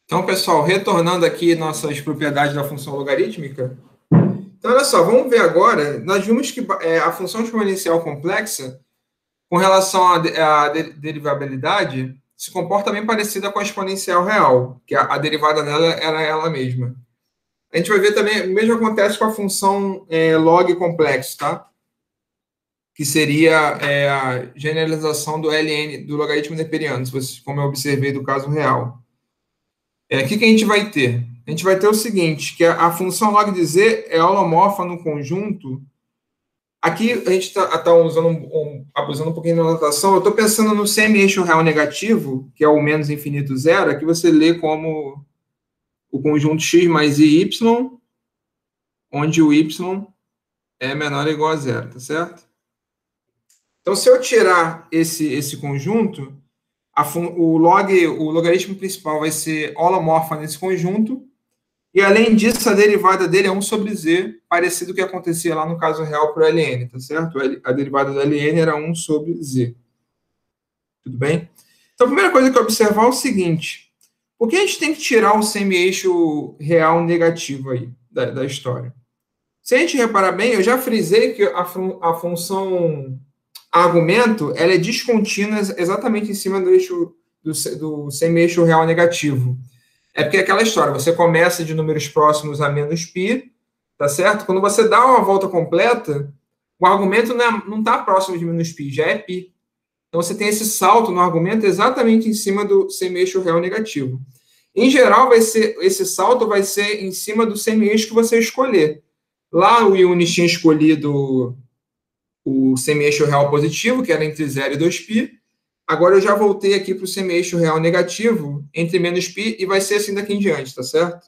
Então, pessoal, retornando aqui nossas propriedades da função logarítmica. Então, olha só, vamos ver agora. Nós vimos que a função exponencial complexa, com relação à derivabilidade, se comporta bem parecida com a exponencial real, que a derivada dela era ela mesma. A gente vai ver também, o mesmo acontece com a função log complexo, tá? Que seria a generalização do ln, do logaritmo neperiano, como eu observei do caso real. O que a gente vai ter? A gente vai ter o seguinte, que a função log de z é holomorfa no conjunto. Aqui a gente está abusando um pouquinho da notação. Eu estou pensando no semi-eixo real negativo, que é o menos infinito zero, que você lê como o conjunto x mais y, onde o y é menor ou igual a zero, tá certo? Então, se eu tirar esse conjunto, o logaritmo principal vai ser holomorfa nesse conjunto, e além disso, a derivada dele é 1 sobre z, parecido com o que acontecia lá no caso real para o ln, tá certo? A derivada do ln era 1 sobre z. Tudo bem? Então, a primeira coisa que eu observar é o seguinte: por que a gente tem que tirar o semi-eixo real negativo aí da história? Se a gente reparar bem, eu já frisei que a função argumento ela é descontínua exatamente em cima do eixo do semi-eixo real negativo. É porque é aquela história, você começa de números próximos a menos π, tá certo? Quando você dá uma volta completa, o argumento não está próximo de menos π, já é π. Então você tem esse salto no argumento exatamente em cima do semi-eixo real negativo. Em geral, esse salto vai ser em cima do semi-eixo que você escolher. Lá o Yunis tinha escolhido o semi-eixo real positivo, que era entre 0 e 2π. Agora eu já voltei aqui para o semi-eixo real negativo, entre menos π, e vai ser assim daqui em diante, tá certo?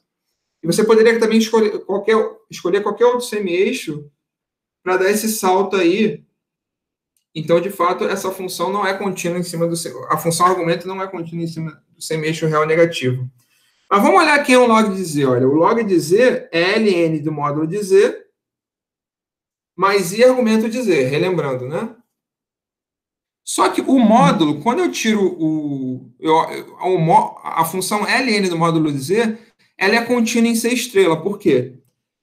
E você poderia também escolher qualquer outro semi-eixo para dar esse salto aí. Então, de fato, essa função não é contínua em cima do... A função argumento não é contínua em cima do semi-eixo real negativo. Mas vamos olhar aqui o log de z. Olha, o log de z é ln do módulo de z mais i argumento de z, relembrando, né? Só que o módulo, quando eu tiro a função ln do módulo de z, ela é contínua em C estrela. Por quê?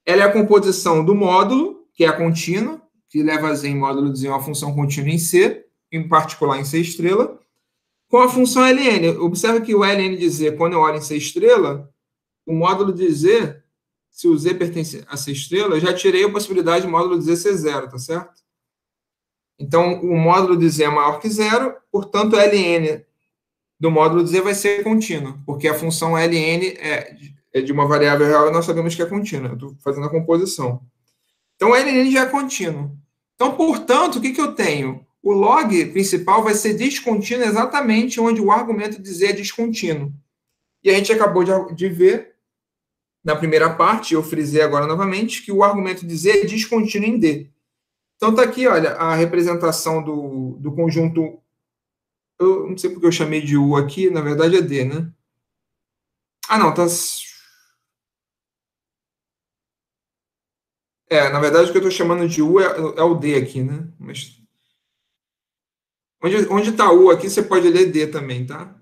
Ela é a composição do módulo, que é a contínua, que leva a z em módulo de z, uma função contínua em C, em particular em C estrela, com a função ln. Observe que o ln de z, quando eu olho em C estrela, o módulo de z, se o z pertence a C estrela, eu já tirei a possibilidade de módulo de z ser zero, tá certo? Então, o módulo de z é maior que zero, portanto, ln do módulo de z vai ser contínuo, porque a função ln é de uma variável real e nós sabemos que é contínua. Eu estou fazendo a composição. Então, o ln já é contínuo. Então, portanto, o que eu tenho? O log principal vai ser descontínuo exatamente onde o argumento de z é descontínuo. E a gente acabou de ver, na primeira parte, eu frisei agora novamente, que o argumento de z é descontínuo em D. Então, está aqui, olha, a representação do conjunto. Eu não sei porque eu chamei de U aqui, na verdade é D, né? Ah, não, tá. Na verdade, o que eu estou chamando de U é o D aqui, né? Mas onde está U aqui, você pode ler D também, tá?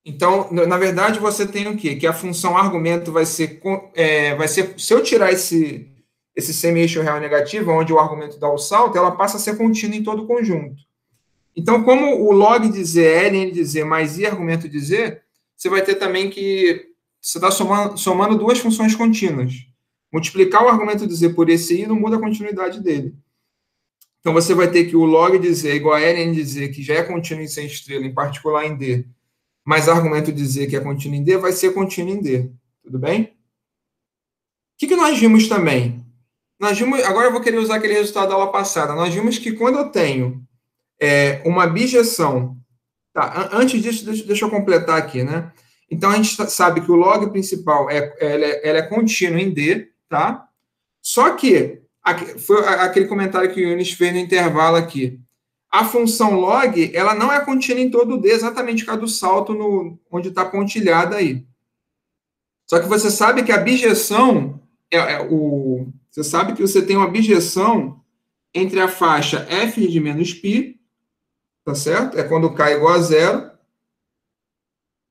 Então, na verdade, você tem o quê? Que a função argumento vai ser se eu tirar esse semi-eixo real negativo, onde o argumento dá o salto, ela passa a ser contínua em todo o conjunto. Então, como o log de z é ln de z mais i argumento de z, você vai ter também que você está somando duas funções contínuas. Multiplicar o argumento de z por esse i não muda a continuidade dele. Então, você vai ter que o log de z é igual a ln de z, que já é contínuo em C estrela, em particular em D, mais argumento de z, que é contínuo em D, vai ser contínuo em D. Tudo bem? O que nós vimos também? Agora eu vou querer usar aquele resultado da aula passada. Nós vimos que quando eu tenho uma bijeção... Tá, antes disso, deixa eu completar aqui, né? Então, a gente sabe que o log principal ela é contínua em D, tá? Só que, foi aquele comentário que o Yunis fez no intervalo aqui. A função log, ela não é contínua em todo o D, exatamente por causa do salto onde está pontilhada aí. Só que você sabe que a bijeção, você sabe que você tem uma bijeção entre a faixa f de menos π, tá certo? É quando k é igual a zero,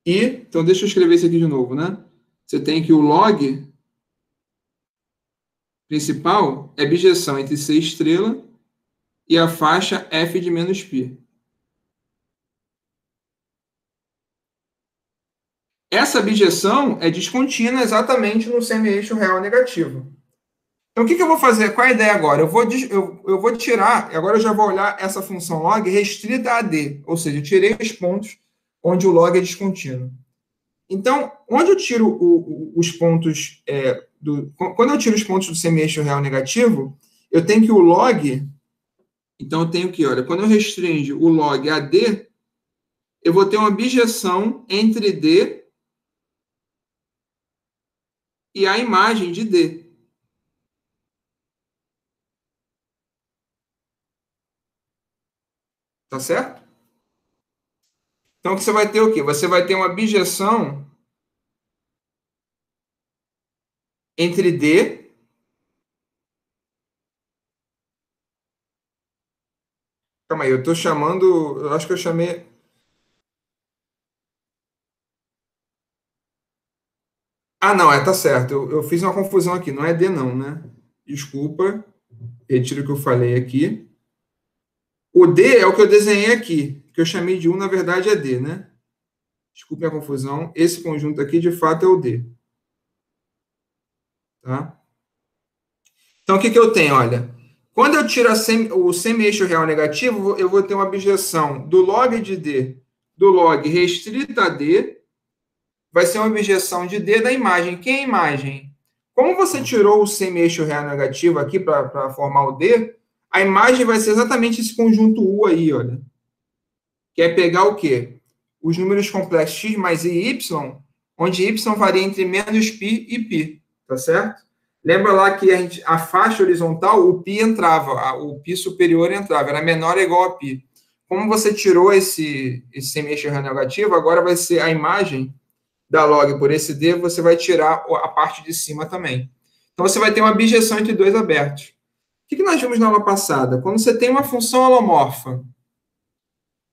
então deixa eu escrever isso aqui de novo, né? Você tem que o log principal é bijeção entre C estrela e a faixa f de menos π. Essa bijeção é descontínua exatamente no semi-eixo real negativo. Então, o que eu vou fazer? Qual é a ideia agora? Eu vou tirar, agora eu já vou olhar essa função log restrita a D, ou seja, eu tirei os pontos onde o log é descontínuo. Então, onde eu tiro os pontos, quando eu tiro os pontos do semi-eixo real negativo, eu tenho que o log, então eu tenho que, olha, quando eu restringo o log a D, eu vou ter uma bijeção entre D e a imagem de D. Tá certo? Então, você vai ter o quê? Você vai ter uma bijeção entre D. Calma aí, eu estou chamando. Eu acho que eu chamei. Ah, não, tá certo. Eu fiz uma confusão aqui. Não é D, não, né? Desculpa. Retiro o que eu falei aqui. O D é o que eu desenhei aqui. Que eu chamei de 1, na verdade, é D, né? Desculpe a confusão. Esse conjunto aqui, de fato, é o D. Tá? Então, o que eu tenho? Olha, quando eu tiro o semi-eixo real negativo, eu vou ter uma objeção do log de D, do log restrita a D, vai ser uma objeção de D da imagem. Que é a imagem? Como você tirou o semi-eixo real negativo aqui para formar o D, a imagem vai ser exatamente esse conjunto U aí, olha. Que é pegar o quê? Os números complexos x mais i, y, onde y varia entre menos π e π, tá certo? Lembra lá que a faixa horizontal, o π entrava, o π superior entrava, era menor ou igual a π. Como você tirou esse semi-eixo real negativo, agora vai ser a imagem da log por esse D, você vai tirar a parte de cima também. Então, você vai ter uma bijeção entre dois abertos. O que nós vimos na aula passada? Quando você tem uma função holomorfa,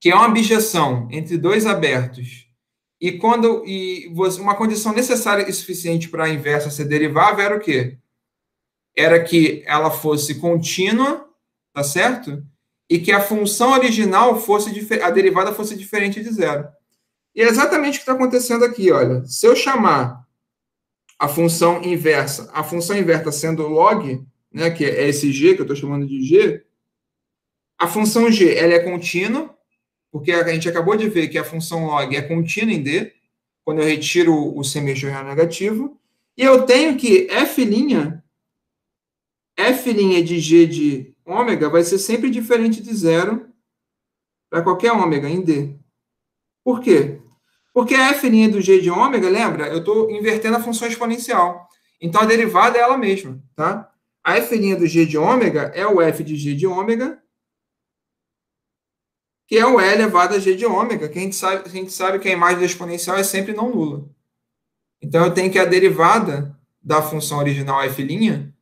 que é uma bijeção entre dois abertos, e uma condição necessária e suficiente para a inversa ser derivável era o quê? Era que ela fosse contínua, tá certo? E que a função original a derivada fosse diferente de zero. E é exatamente o que está acontecendo aqui, olha. Se eu chamar a função inversa sendo log, né, que é esse g, que eu estou chamando de g, a função g ela é contínua, porque a gente acabou de ver que a função log é contínua em D, quando eu retiro o semi-eixo real negativo, e eu tenho que f' de g de ômega vai ser sempre diferente de zero para qualquer ômega em D. Por quê? Porque a f' do g de ômega, lembra? Eu estou invertendo a função exponencial. Então, a derivada é ela mesma, tá? A f' do g de ômega é o f de g de ômega, que é o e elevado a g de ômega, que a gente sabe que a imagem da exponencial é sempre não nula. Então, eu tenho que a derivada da função original f',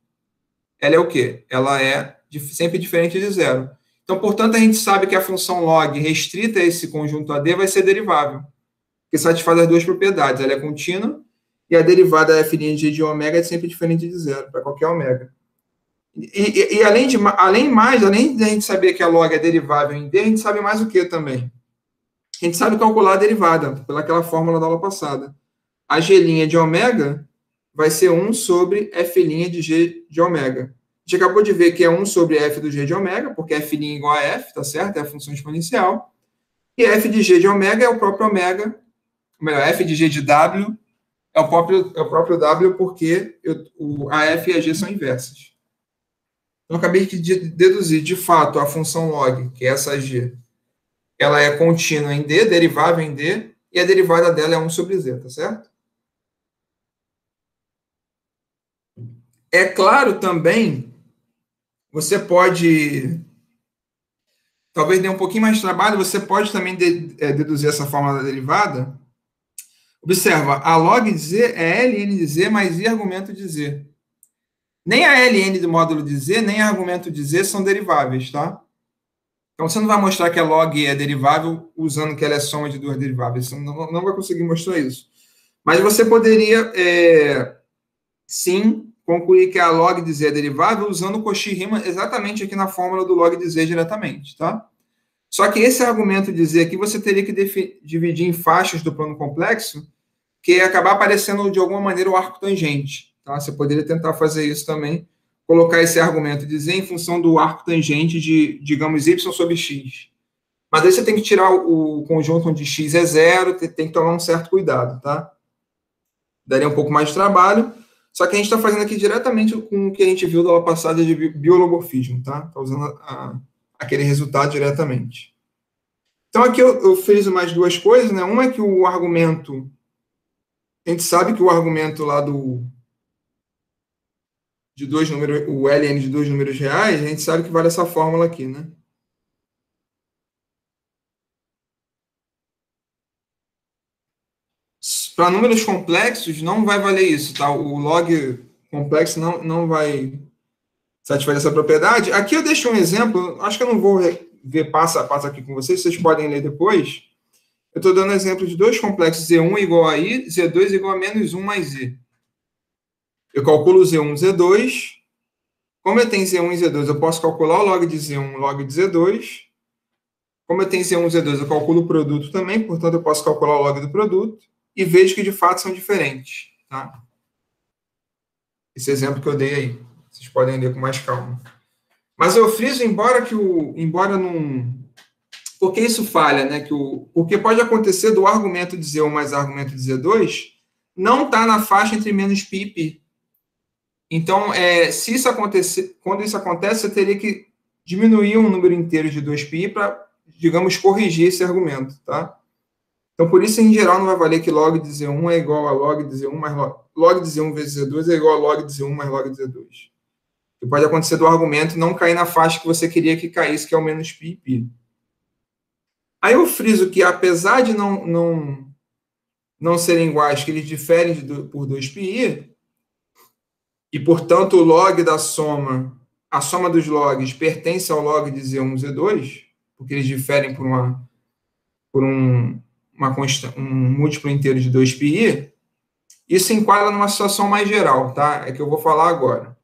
ela é o quê? Ela é sempre diferente de zero. Então, portanto, a gente sabe que a função log restrita a esse conjunto AD vai ser derivável, que satisfaz as duas propriedades. Ela é contínua e a derivada f' de g de ômega é sempre diferente de zero, para qualquer ômega. E além de a gente saber que a log é derivável em D, a gente sabe mais o que também? A gente sabe calcular a derivada, pelaquela fórmula da aula passada. A g' de ômega vai ser 1 sobre f' de g de ômega. A gente acabou de ver que é 1 sobre f do g de ômega, porque f' igual a f, tá certo? É a função exponencial. E f de g de ômega é o próprio ômega, ou melhor, f de g de w é o próprio w, porque a f e a g são inversas. Então, eu acabei de deduzir, de fato, a função log, que é essa g, ela é contínua em D, derivável em D, e a derivada dela é 1 sobre z, tá certo? É claro também, você pode, talvez dê um pouquinho mais de trabalho, você pode também deduzir essa fórmula da derivada. Observa, a log de z é ln de z mais i argumento de z. Nem a ln do módulo de z, nem argumento de z são deriváveis, tá? Então, você não vai mostrar que a log é derivável usando que ela é soma de duas deriváveis. Você não vai conseguir mostrar isso. Mas você poderia, sim, concluir que a log de z é derivável usando o Cauchy-Riemann exatamente aqui na fórmula do log de z diretamente, tá? Só que esse argumento de z aqui você teria que dividir em faixas do plano complexo, que ia acabar aparecendo de alguma maneira o arco tangente, tá? Você poderia tentar fazer isso também, colocar esse argumento de z em função do arco tangente de, digamos, y sobre x. Mas aí você tem que tirar o conjunto onde x é zero, tem que tomar um certo cuidado, tá? Daria um pouco mais de trabalho, só que a gente está fazendo aqui diretamente com o que a gente viu da aula passada de biologorfismo, tá? Está usando aquele resultado diretamente. Então, aqui eu fiz mais duas coisas, né? Uma é que o argumento... A gente sabe que o argumento lá de dois números, o ln de dois números reais, a gente sabe que vale essa fórmula aqui, né? Para números complexos, não vai valer isso, tá? O log complexo não vai satisfazer essa propriedade. Aqui eu deixo um exemplo, acho que eu não vou ver passo a passo aqui com vocês podem ler depois. Eu estou dando exemplo de dois complexos, Z1 igual a I, Z2 igual a menos 1 mais I. Eu calculo Z1, Z2. Como eu tenho Z1 e Z2, eu posso calcular o log de Z1 e log de Z2. Como eu tenho Z1 e Z2, eu calculo o produto também, portanto, eu posso calcular o log do produto e vejo que, de fato, são diferentes. Tá? Esse exemplo que eu dei aí. Vocês podem ler com mais calma. Mas eu friso, embora não... Por que isso falha? Né? Porque pode acontecer do argumento de Z1 mais argumento de Z2 não estar na faixa entre menos π e π. Então, se isso acontecer, quando isso acontece, você teria que diminuir um número inteiro de 2π para, digamos, corrigir esse argumento, tá? Então, por isso, em geral, não vai valer que log de Z1 é igual a log de Z1 mais log de Z1 vezes Z2 é igual a log de Z1 mais log de Z2. E pode acontecer do argumento não cair na faixa que você queria que caísse, que é o menos π e π. Aí eu friso que, apesar de não serem iguais, que eles diferem por 2π, e, portanto, o log da soma, a soma dos logs pertence ao log de Z1 e Z2, porque eles diferem por um múltiplo inteiro de 2π, isso enquadra numa situação mais geral, tá? É que eu vou falar agora.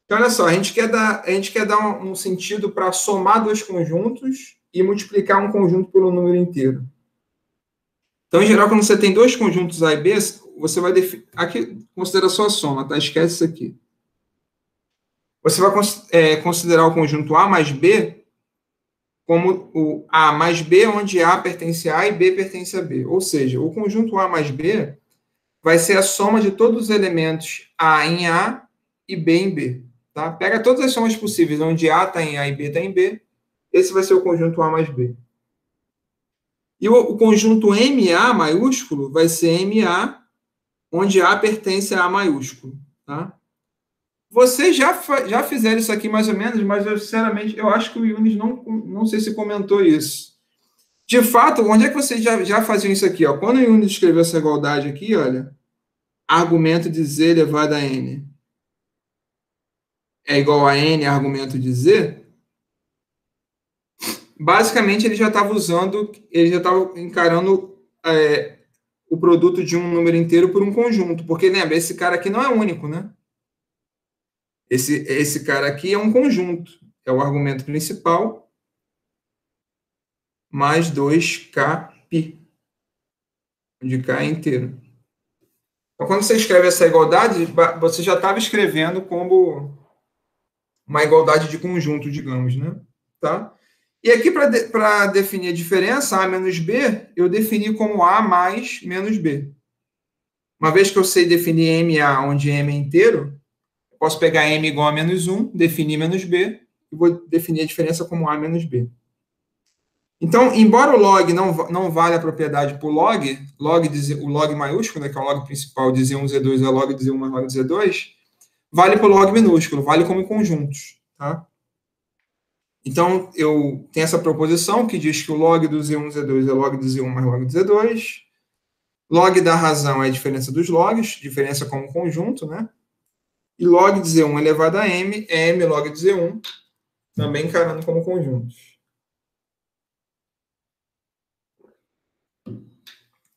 Então, olha só, a gente quer dar um sentido para somar dois conjuntos e multiplicar um conjunto pelo número inteiro. Então, em geral, quando você tem dois conjuntos A e B, você vai definir... Aqui, considera só a soma, tá? Esquece isso aqui. Você vai considerar o conjunto A mais B como o A mais B, onde A pertence a A e B pertence a B. Ou seja, o conjunto A mais B vai ser a soma de todos os elementos A em A e B em B. Tá? Pega todas as somas possíveis, onde A está em A e B está em B. Esse vai ser o conjunto A mais B. E o conjunto MA maiúsculo vai ser MA, onde A pertence a A maiúsculo. Tá? Vocês já fizeram isso aqui mais ou menos, mas eu, sinceramente, eu acho que o Yunis não sei se comentou isso. De fato, onde é que vocês já faziam isso aqui? Ó? Quando o Yunis escreveu essa igualdade aqui, olha, argumento de Z elevado a N é igual a N argumento de Z, basicamente ele já estava encarando o produto de um número inteiro por um conjunto, porque lembra, esse cara aqui não é único, né? Esse cara aqui é um conjunto, é o argumento principal mais 2kπ, onde k é inteiro. Então, quando você escreve essa igualdade, você já estava escrevendo como uma igualdade de conjunto, digamos, né? Tá? E aqui, para definir a diferença, A menos B, eu defini como A mais menos B. Uma vez que eu sei definir MA, onde M é inteiro, eu posso pegar M igual a menos 1, definir menos B, e vou definir a diferença como A menos B. Então, embora o log não valha a propriedade por log, o log maiúsculo, né, que é o log principal de Z1, Z2, é o log de Z1 mais log de Z2, vale para o log minúsculo, vale como conjuntos. Tá? Então, eu tenho essa proposição que diz que o log do Z1, Z2 é log de Z1 mais log de Z2. Log da razão é a diferença dos logs, diferença como conjunto, né? E log de Z1 elevado a M é M log de Z1, também encarando como conjuntos.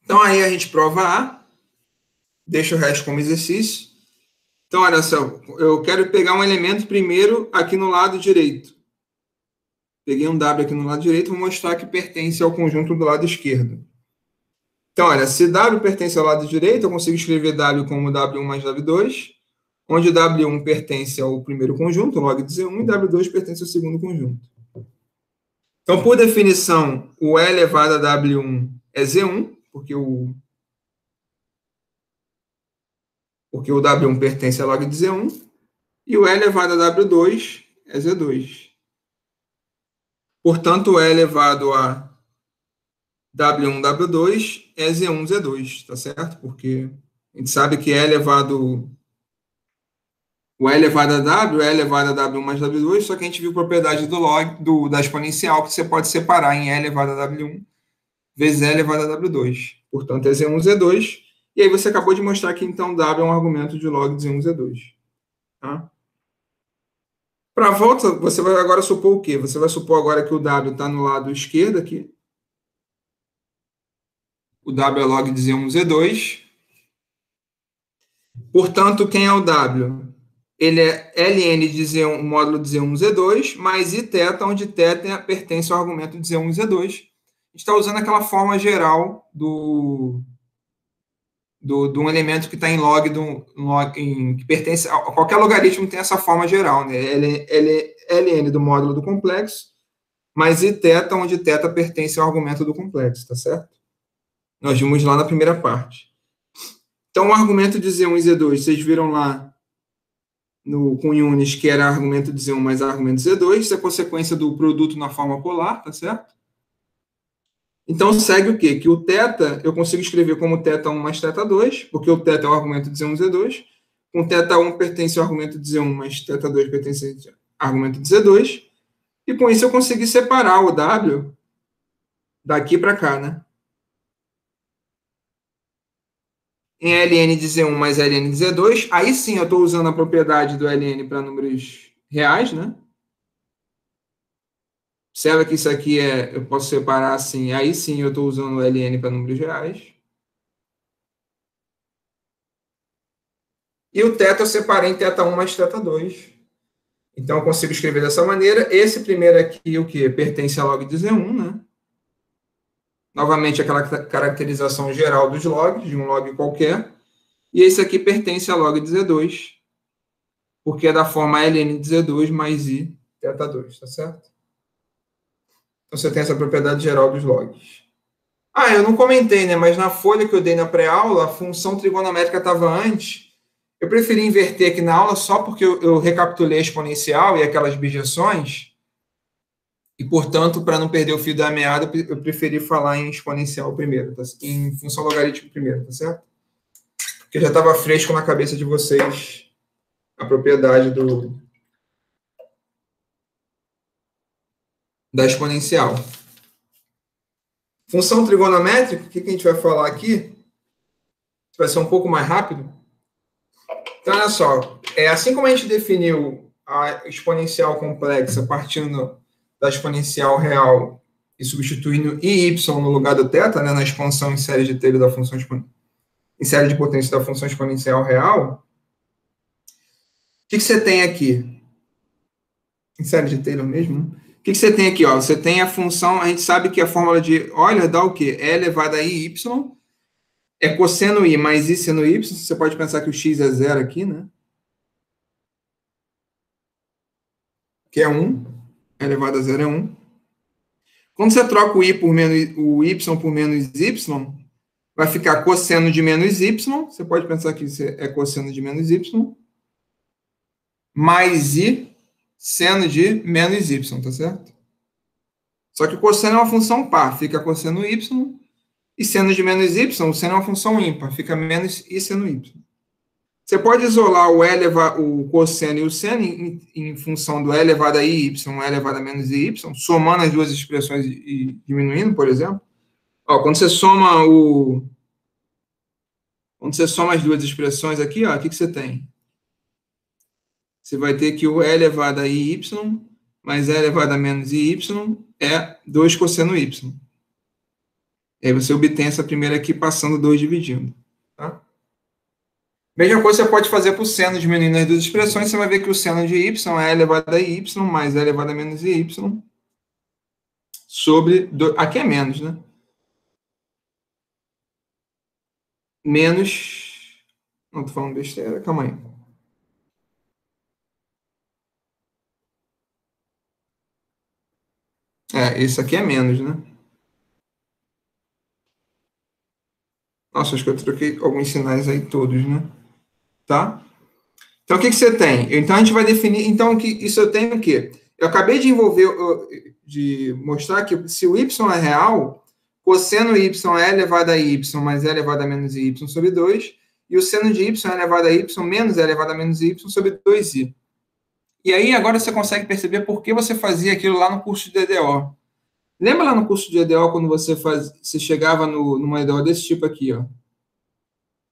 Então, aí a gente prova A, deixa o resto como exercício. Então, olha só, eu quero pegar um elemento primeiro aqui no lado direito. Peguei um W aqui no lado direito, vou mostrar que pertence ao conjunto do lado esquerdo. Então, olha, se W pertence ao lado direito, eu consigo escrever W como W1 mais W2, onde W1 pertence ao primeiro conjunto, log de Z1, e W2 pertence ao segundo conjunto. Então, por definição, o E elevado a W1 é Z1, porque o W1 pertence ao log de Z1, e o E elevado a W2 é Z2. Portanto, o E elevado a W1, W2 é Z1, Z2, tá certo? Porque a gente sabe que o E elevado a W é elevado a W1 mais W2, só que a gente viu propriedade do log, da exponencial, que você pode separar em E elevado a W1 vezes E elevado a W2. Portanto, é Z1, Z2. E aí você acabou de mostrar que, então, W é um argumento de log de Z1, Z2. Tá? Para a volta, você vai agora supor o quê? Você vai supor agora que o W está no lado esquerdo aqui. O W é log de Z1, Z2. Portanto, quem é o W? Ele é ln de Z1, módulo de Z1, Z2, mais I θ, onde θ pertence ao argumento de Z1, Z2. A gente está usando aquela forma geral de um elemento que está em log, que pertence a qualquer logaritmo, tem essa forma geral, né? Ln do módulo do complexo, mais I θ, onde θ pertence ao argumento do complexo, tá certo? Nós vimos lá na primeira parte. Então, o argumento de Z1 e Z2, vocês viram lá com Yunis, que era argumento de Z1 mais argumento de Z2, isso é consequência do produto na forma polar, tá certo? Então, segue o quê? Que o θ, eu consigo escrever como θ1 mais θ2, porque o θ é o argumento de Z1 e Z2, com θ1 pertence ao argumento de Z1, mais θ2 pertence ao argumento de Z2, e com isso eu consegui separar o W daqui para cá, né? Em ln de Z1 mais ln de Z2, aí sim eu estou usando a propriedade do ln para números reais, né? Observa que isso aqui eu posso separar assim, aí sim eu estou usando o ln para números reais. E o θ eu separei em θ1 mais θ2. Então eu consigo escrever dessa maneira. Esse primeiro aqui, o que? Pertence a log de Z1, né? Novamente, aquela caracterização geral dos logs, de um log qualquer. E esse aqui pertence a log de Z2, porque é da forma ln de Z2 mais I θ2, tá certo? Então você tem essa propriedade geral dos logs. Ah, eu não comentei, né? Mas na folha que eu dei na pré-aula, a função trigonométrica estava antes. Eu preferi inverter aqui na aula só porque eu recapitulei a exponencial e aquelas bijeções. E, portanto, para não perder o fio da meada, eu preferi falar em exponencial primeiro, tá? Em função logarítmica primeiro, tá certo? Porque já estava fresco na cabeça de vocês a propriedade da exponencial. Função trigonométrica, o que a gente vai falar aqui? Vai ser um pouco mais rápido. Então, olha só, assim como a gente definiu a exponencial complexa partindo da exponencial real e substituindo i y no lugar do θ, né, na expansão em série de Taylor da função em série de potência da função exponencial real, o que você tem aqui? Em série de Taylor mesmo, né? O que você tem aqui? Ó? Você tem a função, a gente sabe que a fórmula de Euler dá o quê? E elevado a i y é cosseno i mais i seno y. Você pode pensar que o x é zero aqui, né? Que é 1. Elevado a zero é 1. Quando você troca o y por menos y, vai ficar cosseno de menos y. Você pode pensar que isso é cosseno de menos y. Mais i seno de menos y, tá certo? Só que o cosseno é uma função par, fica cosseno y. E seno de menos y, o seno é uma função ímpar, fica menos i seno y. Você pode isolar o cosseno e o seno em função do e elevado a i, e elevado a menos i, somando as duas expressões e diminuindo, por exemplo. Ó, quando você soma as duas expressões aqui, ó, o que você tem? Você vai ter que o e elevado a i, mais e elevado a menos i, é 2 cosseno y. E aí você obtém essa primeira aqui passando 2 dividindo. Tá? Mesma coisa você pode fazer para o seno diminuindo as duas expressões, você vai ver que o seno de y é elevado a y mais e elevado a menos y sobre... Aqui é menos, né? Menos... Não, estou falando besteira, calma aí. Esse aqui é menos, né? Nossa, acho que eu troquei alguns sinais aí todos, né? Tá? Então, o que você tem? Então, a gente vai definir... Então, isso eu tenho o quê? Eu acabei de de mostrar que se o y é real, cosseno y é elevado a y mais e elevado a menos y sobre 2, e o seno de y é elevado a y menos e elevado a menos y sobre 2i. E aí, agora você consegue perceber por que você fazia aquilo lá no curso de DDO. Lembra lá no curso de DDO, quando você chegava numa EDO desse tipo aqui, ó?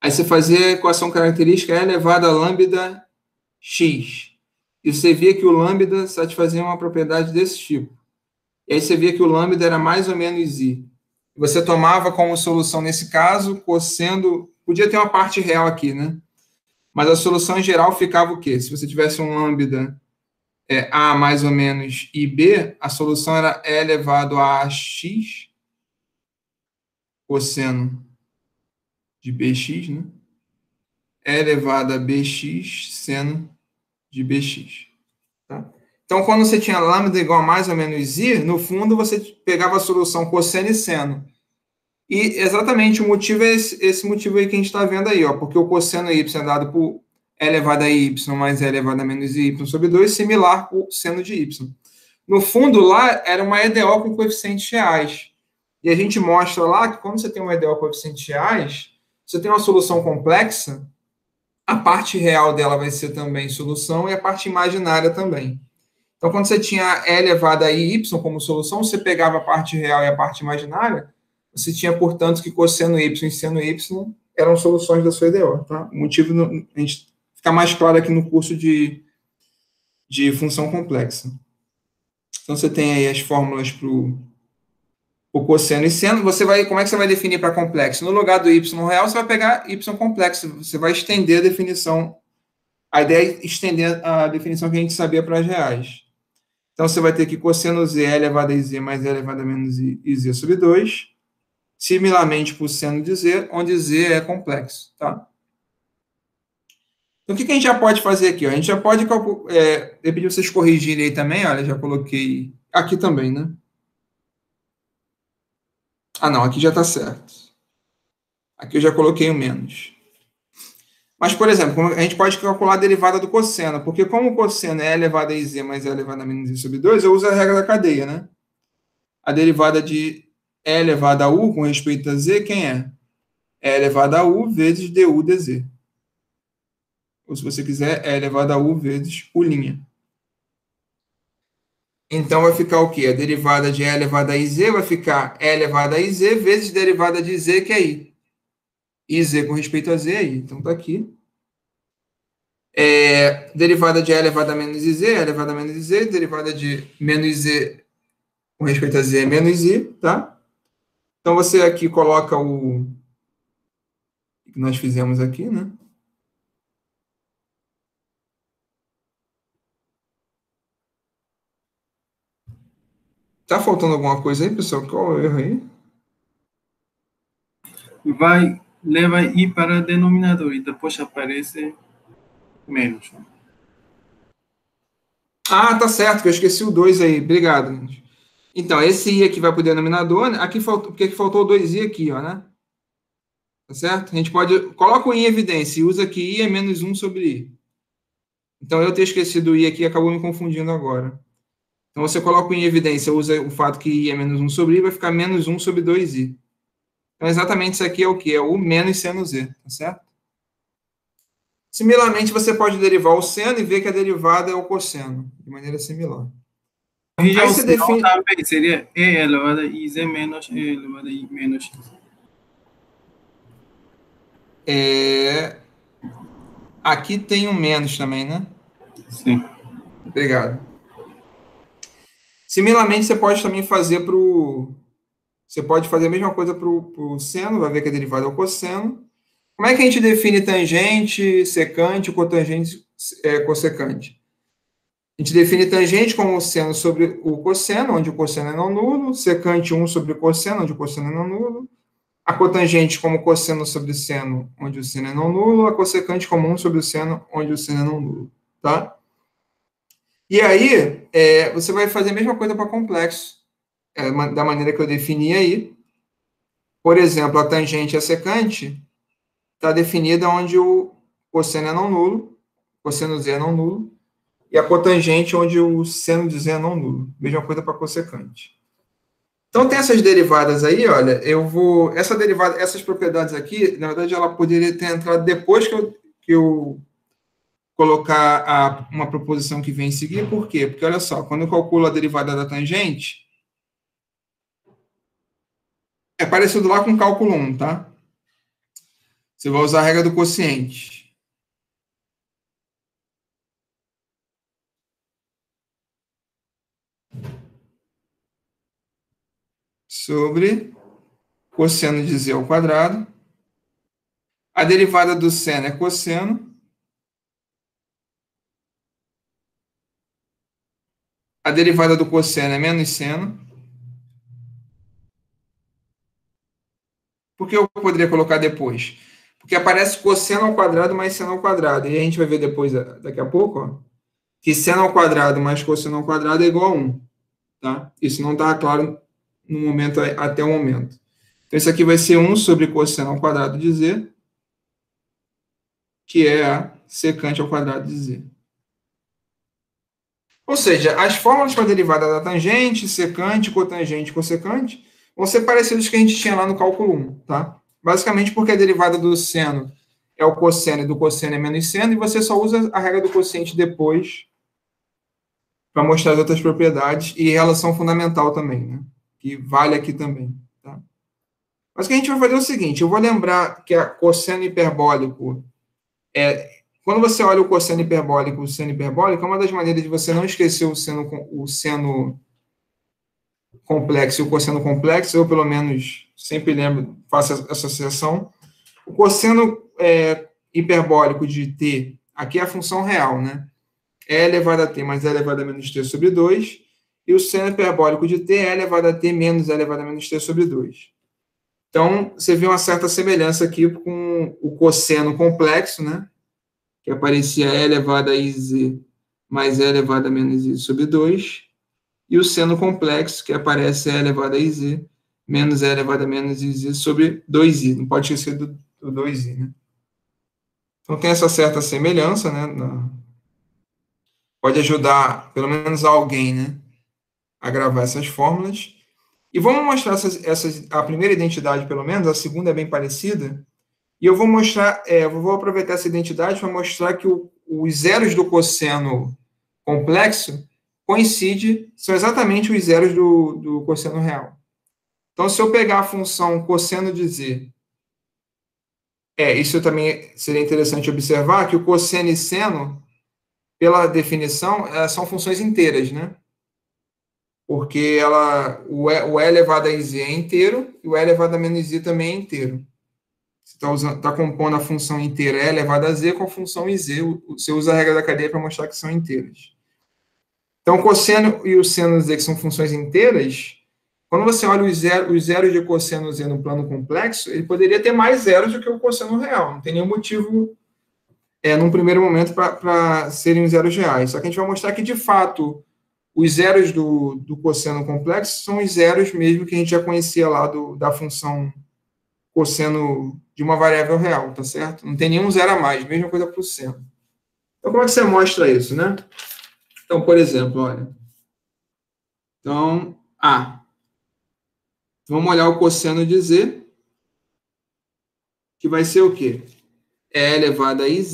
Aí você fazia a equação característica E elevado a lambda x. E você via que o lambda satisfazia uma propriedade desse tipo. E aí você via que o lambda era mais ou menos i. Você tomava como solução nesse caso, cosseno... Podia ter uma parte real aqui, né? Mas a solução em geral ficava o quê? Se você tivesse um lambda a mais ou menos ib, a solução era e elevado a x cosseno de bx, né? E elevado a bx seno de bx. Tá? Então, quando você tinha lambda igual a mais ou menos i, no fundo você pegava a solução cosseno e seno. E exatamente o motivo é esse motivo aí que a gente está vendo aí, ó, porque o cosseno y é dado por e elevado a y mais e elevado a menos y sobre 2, similar para o seno de y. No fundo, lá era uma EDO com coeficientes reais. E a gente mostra lá que quando você tem uma EDO com coeficientes reais, você tem uma solução complexa, a parte real dela vai ser também solução e a parte imaginária também. Então, quando você tinha E elevado a y como solução, você pegava a parte real e a parte imaginária, você tinha, portanto, que cosseno y e seno y eram soluções da sua EDO. Tá? O motivo, a gente fica mais claro aqui no curso de função complexa. Então, você tem aí as fórmulas para o cosseno e seno. Como é que você vai definir para complexo? No lugar do y real, você vai pegar y complexo. Você vai estender a definição. A ideia é estender a definição que a gente sabia para as reais. Então, você vai ter que cosseno z é elevado a z mais e elevado a menos iz sobre 2, similarmente para o seno de z, onde z é complexo. Tá? Então, o que a gente já pode fazer aqui? Ó? A gente já pode calcular... eu pedi vocês corrigirem aí também, olha, já coloquei aqui também, né? Ah, não, aqui já está certo. Aqui eu já coloquei o menos. Mas, por exemplo, a gente pode calcular a derivada do cosseno, porque como o cosseno é elevado a z mais é elevado a menos i sobre 2, eu uso a regra da cadeia, né? A derivada de e elevado a u com respeito a z, quem é? E elevado a u vezes du dz. Ou, se você quiser, E elevado a u vezes u'. Então, vai ficar o quê? A derivada de E elevado a iz vai ficar E elevado a iz vezes derivada de z, que é i. Iz com respeito a z é i. Então, está aqui. Derivada de E elevado a menos iz, E elevado a menos iz, derivada de menos z com respeito a z é menos i, tá? Então, você aqui coloca o que nós fizemos aqui, né? Tá faltando alguma coisa aí, pessoal? Qual é o erro aí? Leva i para denominador e depois aparece menos. Ah, tá certo, que eu esqueci o 2 aí. Obrigado, gente. Então, esse i aqui vai para o denominador, né? Aqui faltou, porque faltou o 2i aqui, ó, né? Tá certo? A gente pode... Coloca o i em evidência e usa que i é menos 1 sobre i. Então, eu ter esquecido o i aqui acabou me confundindo agora. Então, você coloca o i em evidência, usa o fato que i é menos 1 sobre i, vai ficar menos 1 sobre 2i. Então, exatamente isso aqui é o quê? É o menos seno z, tá certo? Similarmente, você pode derivar o seno e ver que a derivada é o cosseno, de maneira similar. Aí você define... também seria E elevado a iz menos E elevado a i menos x. Aqui tem um menos também, né? Sim. Obrigado. Similarmente, você pode também fazer para o Você pode fazer a mesma coisa para o seno, vai ver que a derivada é o cosseno. Como é que a gente define tangente, secante, cotangente, cossecante? A gente define tangente como seno sobre o cosseno, onde o cosseno é não nulo, secante 1 sobre o cosseno, onde o cosseno é não nulo, a cotangente como cosseno sobre seno, onde o seno é não nulo, a cossecante como 1 sobre o seno, onde o seno é não nulo, tá? E aí, você vai fazer a mesma coisa para complexo, da maneira que eu defini aí. Por exemplo, a tangente e a secante está definida onde o cosseno é não nulo, cosseno Z é não nulo, e a cotangente onde o seno de Z é não nulo. Mesma coisa para cossecante. Então, tem essas derivadas aí, olha, essa derivada, essas propriedades aqui, na verdade, ela poderia ter entrado depois que eu colocar uma proposição que vem em seguir. Por quê? Porque, olha só, quando eu calculo a derivada da tangente, é parecido lá com cálculo 1, tá? Você vai usar a regra do quociente. Sobre cosseno de z ao quadrado. A derivada do seno é cosseno. A derivada do cosseno é menos seno. Por que eu poderia colocar depois? Porque aparece cosseno ao quadrado mais seno ao quadrado. E a gente vai ver depois, daqui a pouco, ó, que seno ao quadrado mais cosseno ao quadrado é igual a 1. Tá? Isso não está claro no momento, até o momento. Então, isso aqui vai ser 1 sobre cosseno ao quadrado de z, que é a secante ao quadrado de z. Ou seja, as fórmulas para a derivada da tangente, secante, cotangente e cossecante vão ser parecidas que a gente tinha lá no cálculo 1, tá? Basicamente porque a derivada do seno é o cosseno e do cosseno é menos seno, e você só usa a regra do quociente depois para mostrar as outras propriedades e relação fundamental também, né? Que vale aqui também, tá? Mas o que a gente vai fazer é o seguinte, eu vou lembrar que a cosseno hiperbólico quando você olha o cosseno hiperbólico e o seno hiperbólico, é uma das maneiras de você não esquecer o seno complexo e o cosseno complexo, eu pelo menos sempre lembro, faço essa associação. O cosseno hiperbólico de t, aqui é a função real, né? É elevado a t mais é elevado a menos t sobre 2, e o seno hiperbólico de t é elevado a t menos é elevado a menos t sobre 2. Então, você vê uma certa semelhança aqui com o cosseno complexo, né? Que aparecia e elevado a iz mais e elevado a menos i sobre 2, e o seno complexo, que aparece e elevado a iz menos e elevado a menos iz sobre 2i. Não pode esquecer do 2i, né? Então, tem essa certa semelhança, né? Pode ajudar, pelo menos, alguém, né? A gravar essas fórmulas. E vamos mostrar a primeira identidade, pelo menos, a segunda é bem parecida. E eu vou mostrar, eu vou aproveitar essa identidade para mostrar que os zeros do cosseno complexo são exatamente os zeros do cosseno real. Então, se eu pegar a função cosseno de z, isso também seria interessante observar, que o cosseno e seno, pela definição, são funções inteiras, né? Porque o e elevado a z é inteiro, e o e elevado a menos i também é inteiro. Você está compondo a função inteira e elevada a z com a função iz. Você usa a regra da cadeia para mostrar que são inteiras. Então, o cosseno e o seno z, que são funções inteiras, quando você olha os zeros de cosseno z no plano complexo, ele poderia ter mais zeros do que o cosseno real. Não tem nenhum motivo, num primeiro momento, para serem zeros reais. Só que a gente vai mostrar que, de fato, os zeros do cosseno complexo são os zeros mesmo que a gente já conhecia lá da função cosseno de uma variável real, tá certo? Não tem nenhum zero a mais, mesma coisa para o seno. Então, como é que você mostra isso, né? Então, por exemplo, olha. Então, vamos olhar o cosseno de z, que vai ser o quê? E elevado a iz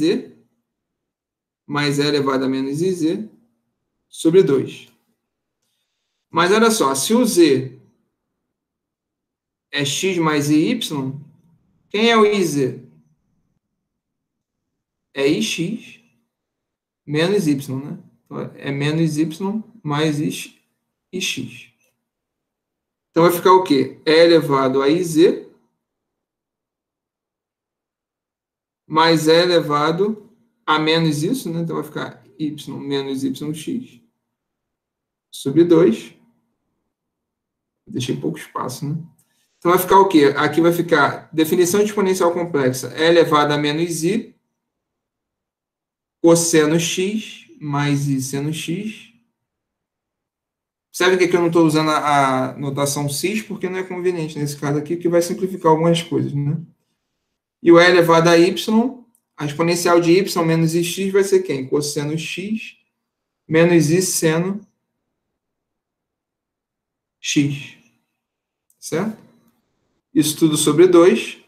mais E elevado a menos iz sobre 2. Mas olha só, se o z é x mais iy, quem é o iz? É ix menos y, né? Então, é menos y mais ix. Então, vai ficar o quê? E elevado a IZ mais E elevado a menos isso, né? Então, vai ficar Y menos YX sobre 2. Deixei pouco espaço, né? Então, vai ficar o quê? Aqui vai ficar definição de exponencial complexa E elevado a menos I cosseno X mais I seno X. Percebe que aqui eu não estou usando a notação cis, porque não é conveniente nesse caso aqui, que vai simplificar algumas coisas, né? E o E elevado a Y, a exponencial de Y menos IX vai ser quem? Cosseno X menos I seno X. Certo? Isso tudo sobre 2.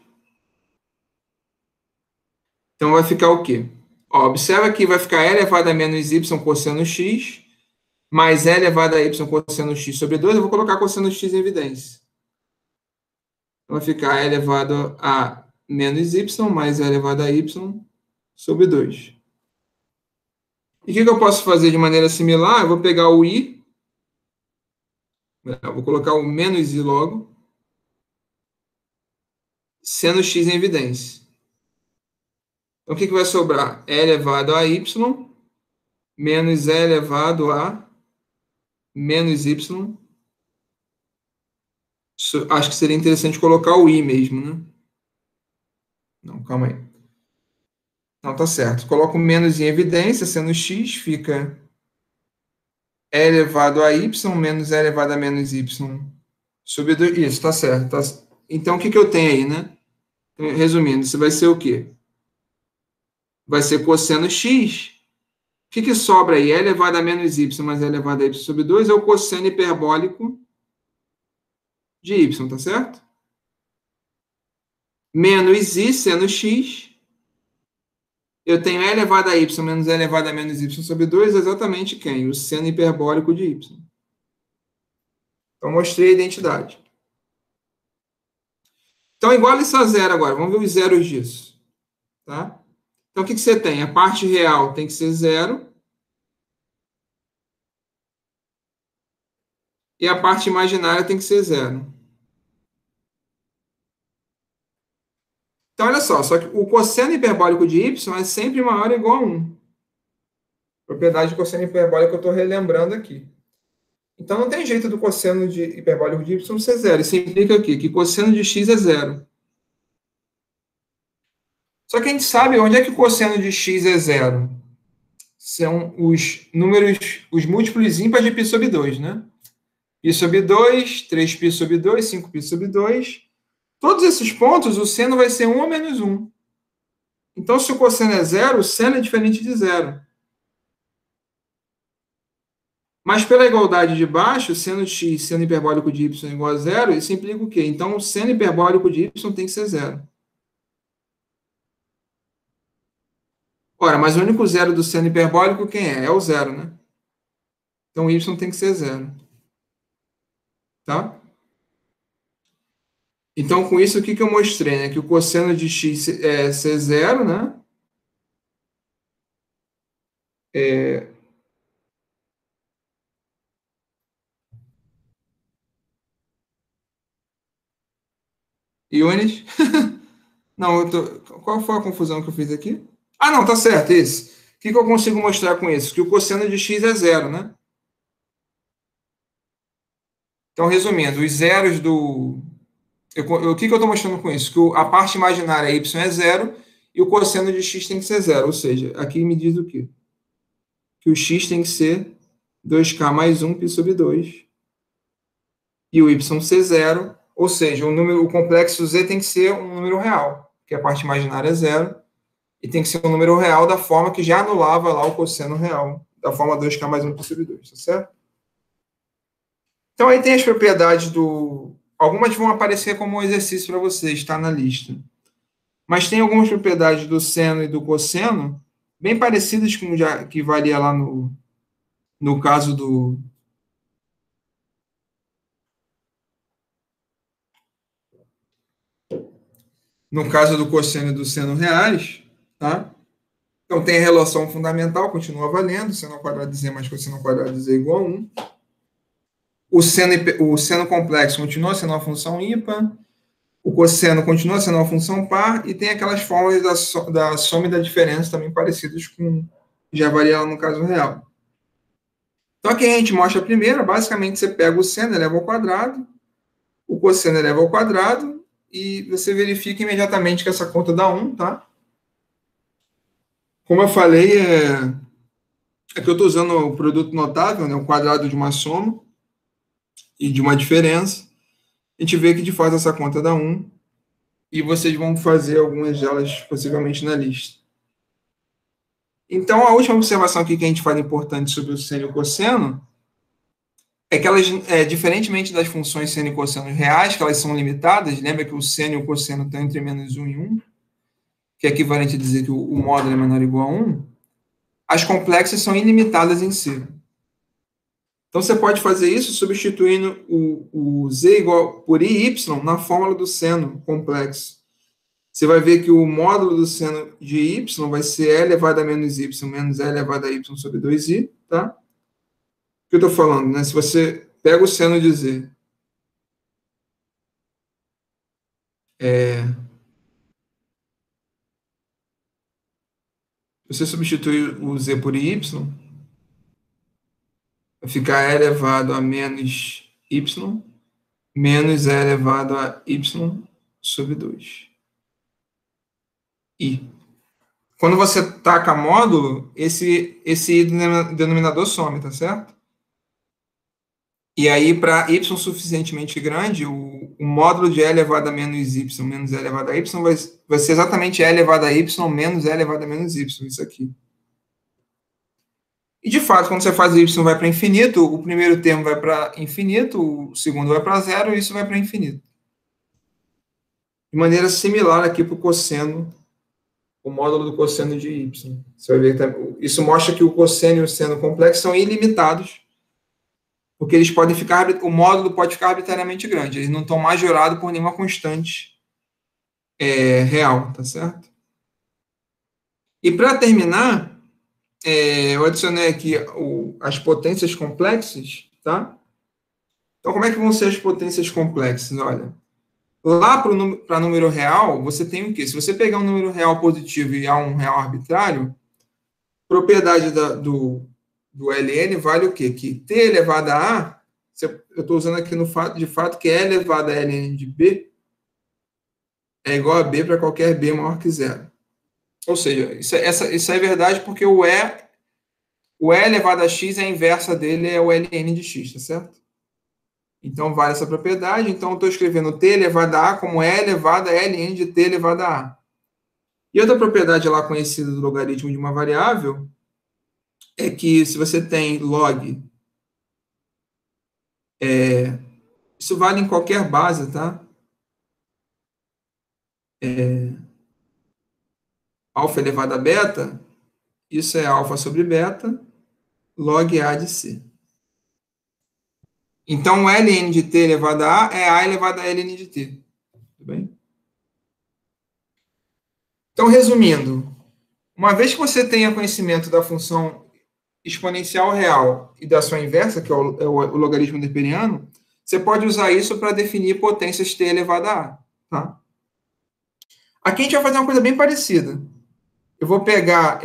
Então, vai ficar o quê? Ó, observa que vai ficar E elevado a menos Y cosseno X mais E elevado a Y cosseno X sobre 2. Eu vou colocar cosseno X em evidência. Então, vai ficar E elevado a menos Y mais E elevado a Y sobre 2. E o que eu posso fazer de maneira similar? Eu vou pegar o I, eu vou colocar o menos I logo, seno X em evidência. Então, o que vai sobrar? E elevado a Y menos E elevado a menos Y. Acho que seria interessante colocar o I mesmo, né? Não, calma aí. Não, tá certo. Coloco menos em evidência, sendo x, fica E elevado a y menos E elevado a menos y sobre 2. Isso, tá certo. Tá... Então, o que eu tenho aí, né? Resumindo, isso vai ser o quê? Vai ser cosseno x. O que sobra aí? E elevado a menos y mais E elevado a y sobre 2 é o cosseno hiperbólico de y, tá certo? Menos i seno x. Eu tenho E elevado a y menos E elevado a menos y sobre 2, exatamente quem? O seno hiperbólico de y. Então, mostrei a identidade. Então, igual isso a zero agora. Vamos ver os zeros disso. Tá? Então, o que você tem? A parte real tem que ser zero. E a parte imaginária tem que ser zero. Então, olha só que o cosseno hiperbólico de y é sempre maior ou igual a 1. Propriedade de cosseno hiperbólico que eu estou relembrando aqui. Então, não tem jeito do cosseno de hiperbólico de y ser zero. Isso implica aqui que cosseno de x é zero. Só que a gente sabe onde é que o cosseno de x é zero. São os números, os múltiplos ímpares de π sobre 2, né? π sobre 2, 3π sobre 2, 5π sobre 2. Todos esses pontos, o seno vai ser 1 ou menos 1. Então, se o cosseno é zero, o seno é diferente de zero. Mas pela igualdade de baixo, seno de x, seno hiperbólico de y igual a zero, isso implica o quê? Então, o seno hiperbólico de y tem que ser zero. Ora, mas o único zero do seno hiperbólico quem é? É o zero, né? Então, y tem que ser zero. Tá? Então, com isso, o que eu mostrei? Né? Que o cosseno de x é ser zero, né? Iones. Não, qual foi a confusão que eu fiz aqui? Ah, não, tá certo, isso. O que eu consigo mostrar com isso? Que o cosseno de x é zero, né? Então, resumindo, os zeros do... O que eu estou mostrando com isso? Que a parte imaginária y é zero e o cosseno de x tem que ser zero. Ou seja, aqui me diz o quê? Que o x tem que ser 2k mais 1 π sobre 2. E o y ser zero. Ou seja, o complexo z tem que ser um número real, porque a parte imaginária é zero. E tem que ser um número real da forma que já anulava lá o cosseno real, da forma 2k mais 1 π sobre 2, tá certo? Então, aí tem as propriedades do... Algumas vão aparecer como um exercício para vocês, está na lista. Mas tem algumas propriedades do seno e do cosseno, bem parecidas com que valia lá no caso do... No caso do cosseno e do seno reais, tá? Então, tem a relação fundamental, continua valendo, seno ao quadrado de z mais cosseno ao quadrado de z igual a 1. o seno complexo continua sendo uma função ímpar, o cosseno continua sendo uma função par, e tem aquelas fórmulas da soma e da diferença também parecidas com já varia lá no caso real. Então, aqui a gente mostra a primeira, basicamente você pega o seno, eleva ao quadrado, o cosseno eleva ao quadrado, e você verifica imediatamente que essa conta dá 1, tá? Como eu falei, aqui eu estou usando o produto notável, né, o quadrado de uma soma e de uma diferença. A gente vê que, de fato, essa conta dá 1, e vocês vão fazer algumas delas, possivelmente, na lista. Então, a última observação aqui que a gente fala importante sobre o seno e o cosseno é que elas, diferentemente das funções seno e cosseno reais, que elas são limitadas, lembra que o seno e o cosseno estão entre menos 1 e 1, que é equivalente a dizer que o módulo é menor ou igual a 1, as complexas são ilimitadas em si. Então, você pode fazer isso substituindo o z igual por iy na fórmula do seno complexo. Você vai ver que o módulo do seno de y vai ser e elevado a menos y menos e elevado a y sobre 2i, tá? O que eu estou falando, né? Se você pega o seno de z, você substitui o z por y, vai ficar e elevado a menos y menos e elevado a y sobre 2. I. Quando você taca módulo, esse i denominador some, tá certo? E aí, para y suficientemente grande, o módulo de e elevado a menos y menos e elevado a y vai ser exatamente e elevado a y menos e elevado a menos y, isso aqui. E, de fato, quando você faz y vai para infinito, o primeiro termo vai para infinito, o segundo vai para zero, e isso vai para infinito. De maneira similar aqui para o cosseno, o módulo do cosseno de y. Você vai ver que isso mostra que o cosseno e o seno complexo são ilimitados, porque eles podem ficar, o módulo pode ficar arbitrariamente grande, eles não estão majorados por nenhuma constante real, tá certo? E para terminar, eu adicionei aqui as potências complexas, tá? Então, como é que vão ser as potências complexas? Olha, lá para número real, você tem o quê? Se você pegar um número real positivo e há um real arbitrário, propriedade do ln vale o quê? Que t elevado a a, eu estou usando aqui de fato que e elevado a ln de b é igual a b para qualquer b maior que zero. Ou seja, isso é verdade porque o e elevado a x, a inversa dele é o ln de x, tá certo? Então, vale essa propriedade. Então, eu estou escrevendo t elevado a como e elevado a ln de t elevado a a. E outra propriedade lá conhecida do logaritmo de uma variável é que se você tem log, isso vale em qualquer base, tá? Alfa elevado a beta, isso é alfa sobre beta, log A de C. Então, o ln de t elevado a é a elevado a ln de t. Tudo bem? Então, resumindo, uma vez que você tenha conhecimento da função exponencial real e da sua inversa, que é o logaritmo neperiano, você pode usar isso para definir potências t elevado a a. Tá? Aqui a gente vai fazer uma coisa bem parecida. Eu vou pegar,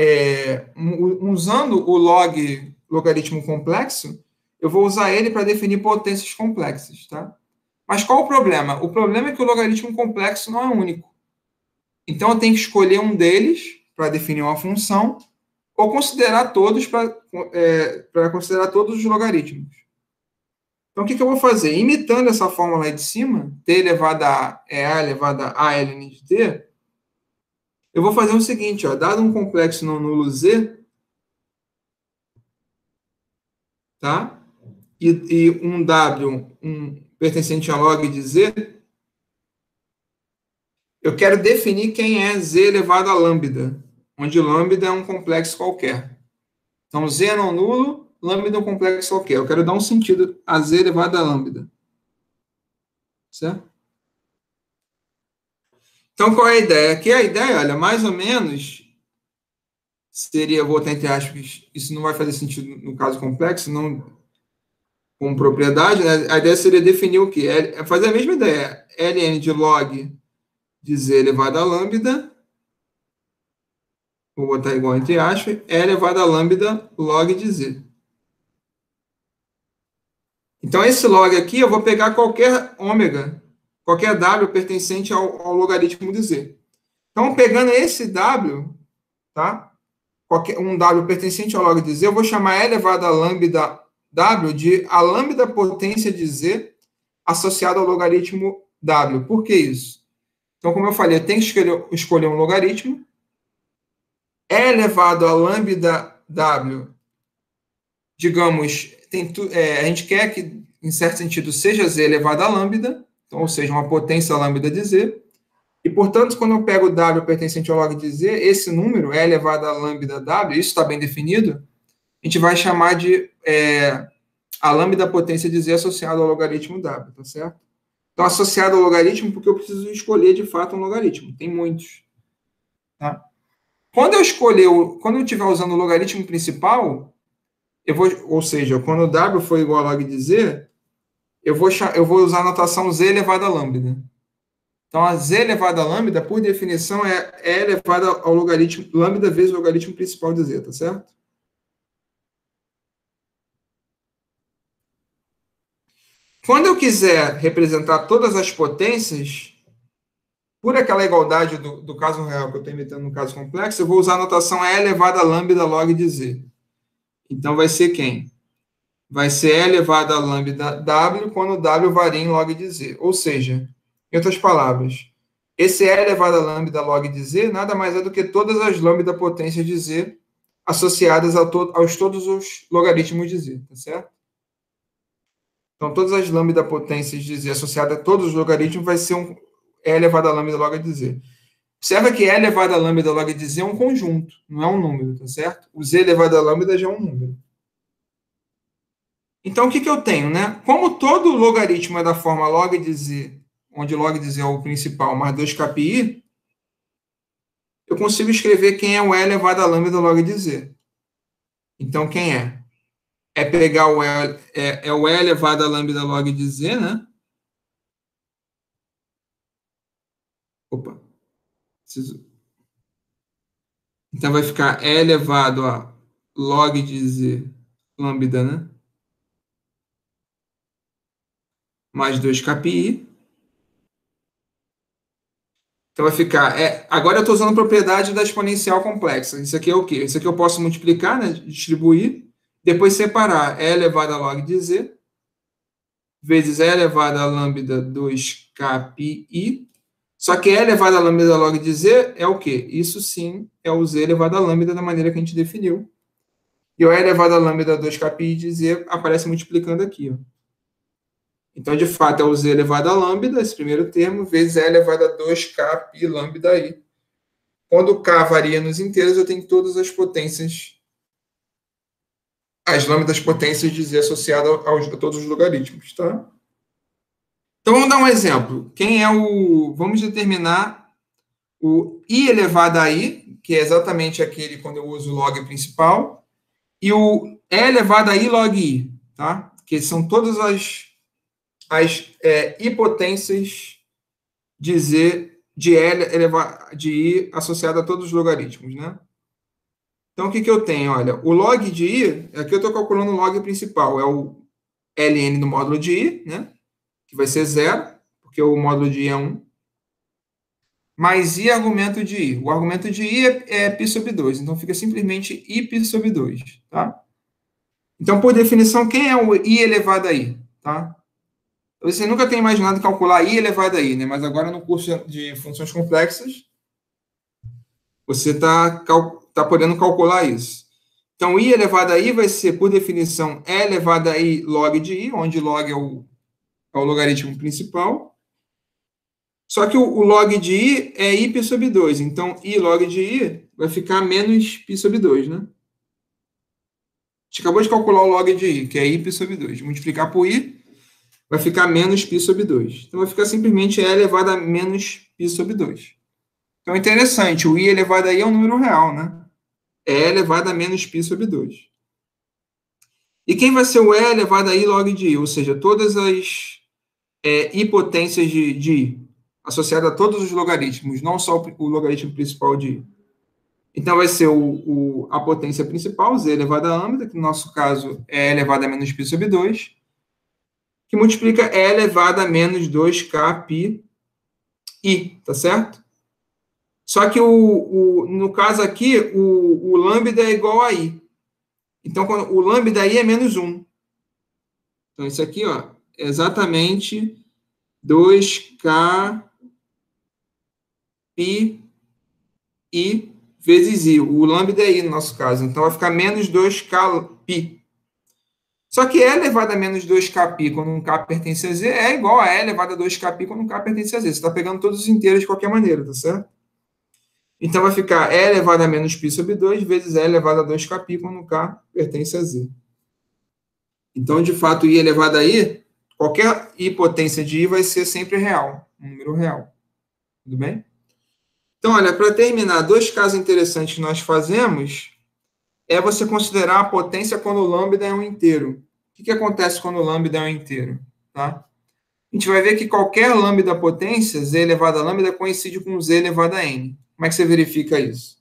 usando o logaritmo complexo, eu vou usar ele para definir potências complexas, tá? Mas qual o problema? O problema é que o logaritmo complexo não é único. Então, eu tenho que escolher um deles para definir uma função, ou considerar todos para considerar todos os logaritmos. Então, o que eu vou fazer? Imitando essa fórmula aí de cima, t elevado a é a elevado a ln de t, eu vou fazer o seguinte, ó, dado um complexo não nulo z, tá? E um w, pertencente a log de z, eu quero definir quem é z elevado a lambda, onde lambda é um complexo qualquer. Então, z é não nulo, lambda é um complexo qualquer. Eu quero dar um sentido a z elevado a lambda. Certo? Então, qual é a ideia? Aqui a ideia, olha, mais ou menos, seria, vou botar entre aspas, isso não vai fazer sentido no caso complexo, não, com propriedade, né? A ideia seria definir o quê? É fazer a mesma ideia. ln de log de z elevado a lambda, vou botar igual entre aspas, é elevado a lambda log de z. Então, esse log aqui, eu vou pegar qualquer ômega, qualquer w pertencente ao logaritmo de z. Então, pegando esse w, tá? Um w pertencente ao log de z, eu vou chamar e elevado a lambda w de a lambda potência de z associado ao logaritmo w. Por que isso? Então, como eu falei, eu tenho que escolher um logaritmo. E elevado a lambda w, digamos, a gente quer que, em certo sentido, seja z elevado a lambda, então, ou seja, uma potência lambda de z. E, portanto, quando eu pego o w pertencente ao log de z, esse número, E elevado a lambda w, isso está bem definido, a gente vai chamar de a lambda potência de z associada ao logaritmo w, tá certo? Então, associado ao logaritmo, porque eu preciso escolher, de fato, um logaritmo. Tem muitos. Tá? Quando eu estiver usando o logaritmo principal, ou seja, quando o w for igual a log de z, eu vou usar a notação z elevado a lambda. Então, a z elevado a lambda, por definição, é elevada ao logaritmo, lambda vezes o logaritmo principal de z, tá certo? Quando eu quiser representar todas as potências, por aquela igualdade do caso real que eu estou imitando no caso complexo, eu vou usar a notação E elevado a lambda log de z. Então, vai ser quem? Vai ser E elevado a lambda w quando w varia em log de z. Ou seja, em outras palavras, esse E elevado a lambda log de z nada mais é do que todas as lambda potências de z associadas aos todos os logaritmos de z, tá certo? Então, todas as lambda potências de z associadas a todos os logaritmos vai ser um E elevado a lambda log de z. Observa que E elevado a lambda log de z é um conjunto, não é um número, tá certo? O z elevado a lambda já é um número. Então, o que eu tenho, né? Como todo logaritmo é da forma log de z, onde log de z é o principal, mais 2kπi, eu consigo escrever quem é o E elevado a lambda log de z. Então, quem é? É pegar o E elevado a lambda log de z, né? Opa. Então, vai ficar E elevado a log de z lambda, né? Mais 2kπi. Então, vai ficar... agora, eu estou usando a propriedade da exponencial complexa. Isso aqui é o quê? Isso aqui eu posso multiplicar, né? Distribuir. Depois, separar E elevado a log de z vezes E elevado a lambda 2kπi. Só que E elevado a lambda log de z é o quê? Isso, sim, é o z elevado a lambda da maneira que a gente definiu. E o E elevado a lambda 2kπi de z aparece multiplicando aqui, ó. Então, de fato, é o z elevado a lambda, esse primeiro termo, vezes E elevado a 2kπ lambda aí. Quando o k varia nos inteiros, eu tenho todas as potências, as lambdas potências de z associadas a todos os logaritmos, tá? Então, vamos dar um exemplo. Vamos determinar o i elevado a i, que é exatamente aquele quando eu uso o log principal, e o e elevado a i log i, tá? Que são todas as hipotências de z, de i associada a todos os logaritmos, né? Então, o que eu tenho? Olha, o log de i, aqui eu estou calculando o log principal, é o ln do módulo de i, né? Que vai ser 0, porque o módulo de i é 1, mais i argumento de i. O argumento de i é π sobre 2, então fica simplesmente i π sobre 2, tá? Então, por definição, quem é o i elevado a i, tá? Você nunca tem imaginado calcular i elevado a i, né? Mas agora no curso de funções complexas, você está podendo calcular isso. Então, i elevado a i vai ser, por definição, e elevado a i log de i, onde log é o logaritmo principal. Só que o log de i é i π sobre 2. Então, i log de i vai ficar menos π sobre 2, né? A gente acabou de calcular o log de i, que é i π sobre 2. Multiplicar por i, vai ficar menos π sobre 2. Então, vai ficar simplesmente e elevado a menos π sobre 2. Então, é interessante. O i elevado a i é um número real, né? E elevado a menos π sobre 2. E quem vai ser o E elevado a I log de I? Ou seja, todas as hipotências de I, associada a todos os logaritmos, não só o logaritmo principal de I. Então, vai ser a potência principal, Z elevado a lambda, que no nosso caso é E elevado a menos π sobre 2, que multiplica E elevado a menos 2K π I, tá certo? Só que, no caso aqui, o lambda é igual a I. Então, o lambda I é menos 1. Então, isso aqui, ó, é exatamente 2K π I vezes I. O lambda é I no nosso caso. Então, vai ficar menos 2K π. Só que E elevado a menos 2K π quando um K pertence a Z é igual a E elevado a 2K π quando um K pertence a Z. Você está pegando todos os inteiros de qualquer maneira, tá certo? Então, vai ficar E elevado a menos π sobre 2 vezes E elevado a 2K π quando um K pertence a Z. Então, de fato, I elevado a I, qualquer hipotência de I vai ser sempre real, um número real. Tudo bem? Então, olha, para terminar, 2 casos interessantes que nós fazemos é você considerar a potência quando o lambda é um inteiro. O que acontece quando o lambda é um inteiro? Tá? A gente vai ver que qualquer lambda potência, Z elevado a lambda, coincide com Z elevado a N. Como é que você verifica isso?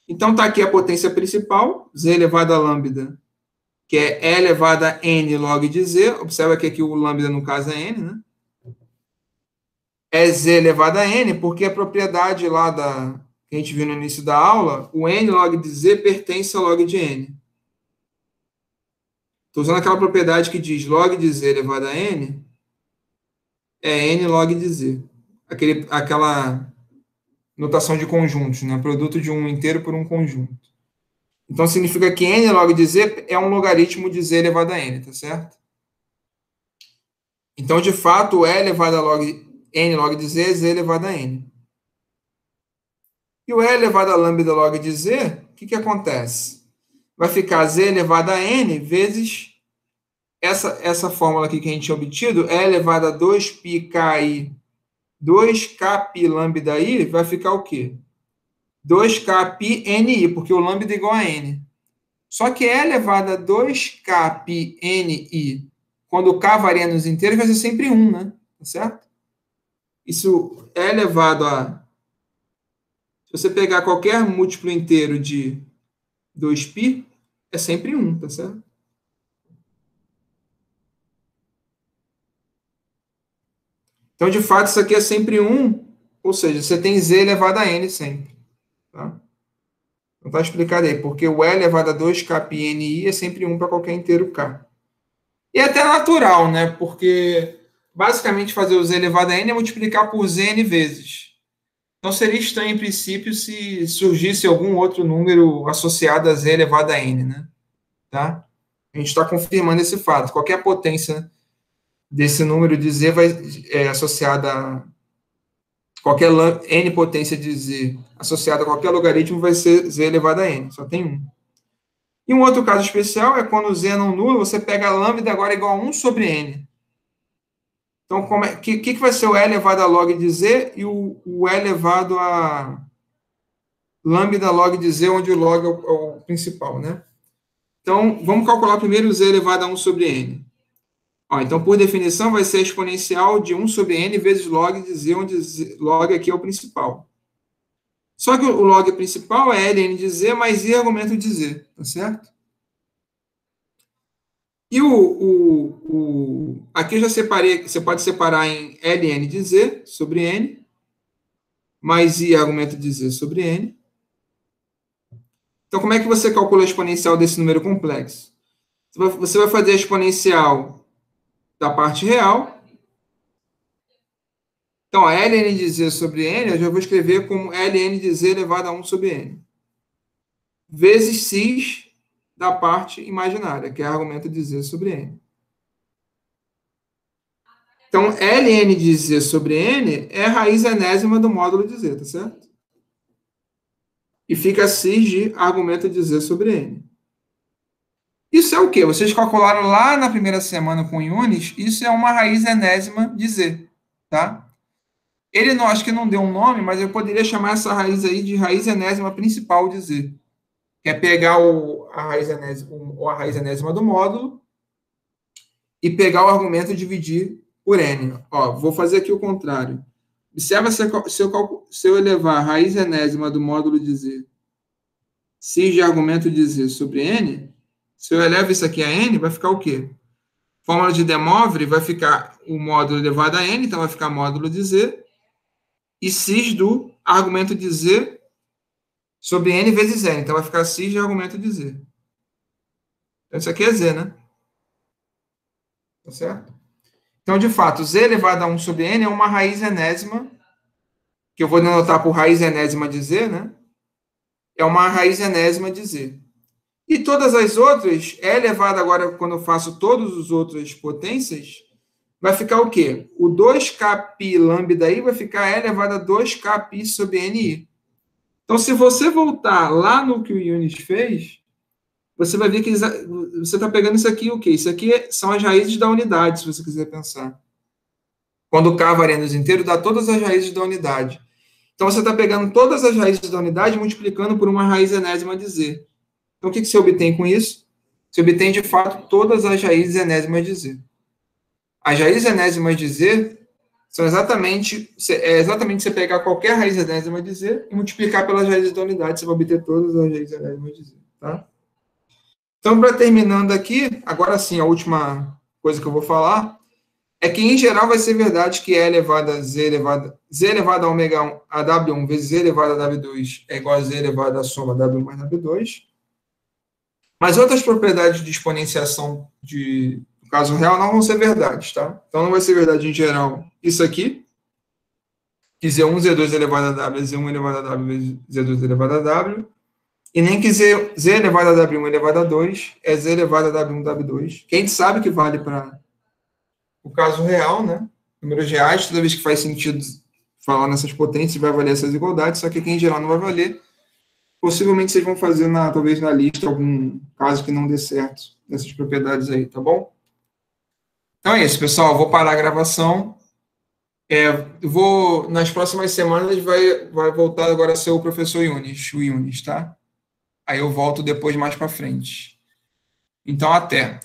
Então, está aqui a potência principal, Z elevado a lambda, que é E elevado a N log de Z. Observa que aqui o lambda, no caso, é N, né? É Z elevado a N, porque a propriedade lá que a gente viu no início da aula, o N log de Z pertence ao log de N. Estou usando aquela propriedade que diz log de Z elevado a N é N log de Z. Aquela notação de conjuntos, né? Produto de um inteiro por um conjunto. Então, significa que N log de Z é um logaritmo de Z elevado a N, tá certo? Então, de fato, o E elevado a N log de Z é Z elevado a N. E o E elevado a lambda log de Z, o que acontece? Vai ficar Z elevado a N vezes essa fórmula aqui que a gente tinha obtido, E elevado a 2πKI, 2Kπ lambda I, vai ficar o quê? 2Kπ NI, porque o lambda é igual a N. Só que E elevado a 2Kπ NI, quando o K varia nos inteiros, vai ser sempre 1, né? Tá certo? Isso é elevado a... Se você pegar qualquer múltiplo inteiro de 2π, é sempre 1, tá certo? Então, de fato, isso aqui é sempre 1, ou seja, você tem Z elevado a N sempre. Tá? Então, está explicado aí, porque o E elevado a 2Kπ NI é sempre 1 para qualquer inteiro K. E é até natural, né? Porque, basicamente, fazer o Z elevado a N é multiplicar por Z N vezes. Então, seria estranho, em princípio, se surgisse algum outro número associado a Z elevado a N, né? Tá? A gente está confirmando esse fato. Qualquer potência desse número de Z vai associada a qualquer N potência de Z associada a qualquer logaritmo vai ser Z elevado a N. Só tem um. E um outro caso especial é quando o Z não nulo, você pega a lambda agora igual a 1 sobre N. Então, que vai ser o E elevado a log de Z e o E elevado a lambda log de Z, onde o log é o principal, né? Então, vamos calcular primeiro o Z elevado a 1 sobre N. Então, por definição, vai ser exponencial de 1 sobre N vezes log de Z, onde log aqui é o principal. Só que o log principal é ln de Z mais I argumento de Z, tá certo? E aqui eu já separei, você pode separar em ln de Z sobre N, mais I argumento de Z sobre N. Então, como é que você calcula a exponencial desse número complexo? Você vai fazer a exponencial da parte real. Então, a ln de Z sobre N, eu já vou escrever como ln de Z elevado a 1 sobre N. Vezes x da parte imaginária, que é argumento de Z sobre N. Então, ln de Z sobre N é a raiz enésima do módulo de Z, tá certo? E fica x de argumento de Z sobre N. Isso é o quê? Vocês calcularam lá na primeira semana com Yunis, isso é uma raiz enésima de Z, tá? Ele não, acho que não deu um nome, mas eu poderia chamar essa raiz aí de raiz enésima principal de Z. que é pegar a raiz enésima do módulo e pegar o argumento e dividir por n. Ó, vou fazer aqui o contrário. Observa se eu elevar a raiz enésima do módulo de z, x de argumento de z sobre n, se eu elevo isso aqui a n, vai ficar o quê? Fórmula de De Moivre vai ficar o módulo elevado a n, então vai ficar módulo de z, e x do argumento de z sobre n vezes n, então vai ficar x de argumento de z. Então isso aqui é z, né? Tá certo? Então, de fato, z elevado a 1 sobre n é uma raiz enésima, que eu vou denotar por raiz enésima de z, né? É uma raiz enésima de z. E todas as outras, e elevado agora, quando eu faço todas as outras potências, vai ficar o quê? O 2kπ lambda i vai ficar e elevado a 2kπ sobre ni. Então, se você voltar lá no que o Yunis fez, você vai ver que você está pegando isso aqui, o quê? Isso aqui são as raízes da unidade, se você quiser pensar. Quando o K varia nos inteiros, dá todas as raízes da unidade. Então, você está pegando todas as raízes da unidade e multiplicando por uma raiz enésima de z. Então, o que você obtém com isso? Você obtém, de fato, todas as raízes enésimas de z. As raízes enésimas de z são exatamente você pegar qualquer raiz enésima de z e multiplicar pelas raízes da unidade, você vai obter todas as raízes enésimas de z. Tá? Então, para terminando aqui, agora sim, a última coisa que eu vou falar é que, em geral, vai ser verdade que E elevado a Z elevado a ômega 1 a W1 vezes Z elevado a W2 é igual a Z elevado à soma W1 mais W2. Mas outras propriedades de exponenciação do caso real não vão ser verdades, tá? Então, não vai ser verdade, em geral, isso aqui, que Z1, Z2 elevado a W é Z1 elevado a W vezes Z2 elevado a W, e nem que Z elevado a W1 elevado a 2 é Z elevado a W1 W2, que a gente sabe que vale para o caso real, né? Números reais, toda vez que faz sentido falar nessas potências, vai valer essas igualdades, só que aqui em geral não vai valer. Possivelmente vocês vão fazer, talvez na lista, algum caso que não dê certo nessas propriedades aí, tá bom? Então é isso, pessoal. Eu vou parar a gravação. Nas próximas semanas, vai voltar agora a ser o professor Yunis, o Yunis, tá? Aí eu volto depois mais para frente. Então, até.